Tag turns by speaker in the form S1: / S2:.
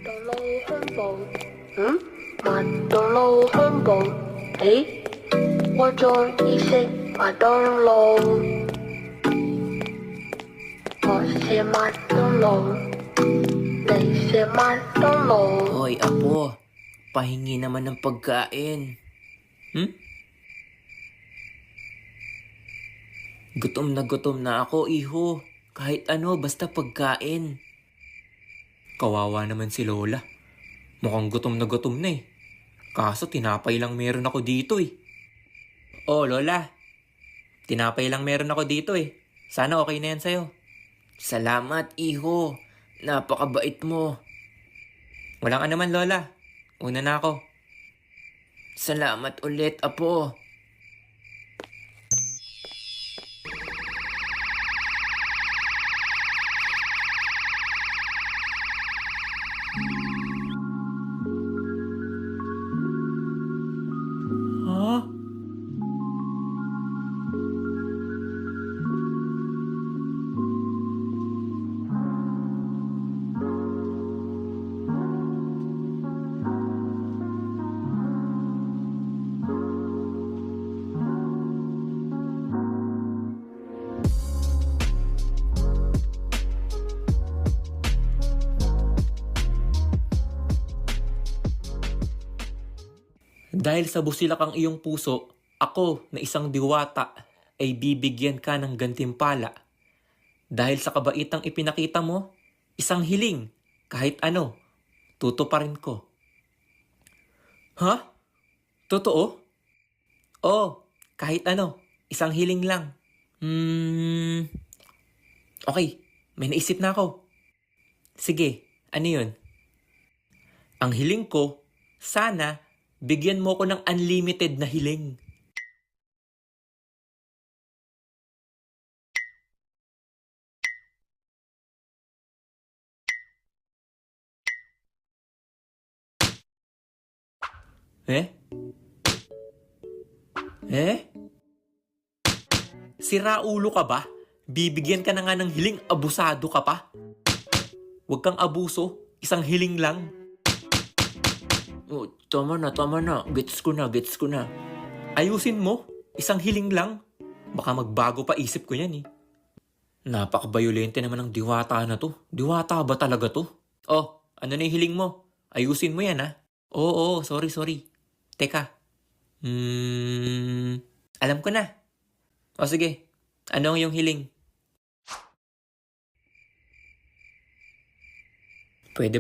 S1: 到老很薄，慢到老很薄，我做一些麦当劳，我是麦当劳，你是麦当劳。
S2: Hoy, apo. Pahingi naman ng pagkain. Gutom na ako, iho. Kahit ano, basta pagkain. Kawawa naman si Lola. Mukhang gutom na eh. Kaso tinapay lang meron ako dito eh. Oh, Lola. Tinapay lang meron ako dito eh. Sana okay na yan sa'yo. Salamat, iho. Napakabait mo. Walang anuman, Lola. Una na ako. Salamat ulit, apo. Ha? Dahil sa busilak ang iyong puso, ako na isang diwata ay bibigyan ka ng gantimpala. Dahil sa kabaitang ipinakita mo, isang hiling, kahit ano, tutuparin ko. Ha? Totoo? Oo, kahit ano, isang hiling lang. Okay, may naisip na ako. Sige, ano yun? Ang hiling ko, sana bigyan mo ko ng unlimited na hiling. Eh? Sira ulo ka ba? Bibigyan ka na nga ng hiling, abusado ka pa? Huwag kang abuso, isang hiling lang. Oh, tama na. Gets ko na. Ayusin mo, isang hiling lang. Baka magbago pa isip ko yan eh. Napaka-violente naman ng diwata na to. Diwata ba talaga to? Oh, ano na yung hiling mo? Ayusin mo yan ha. Oo, sorry. Teka. Alam ko na. O sige, ano ang iyong hiling? Pwede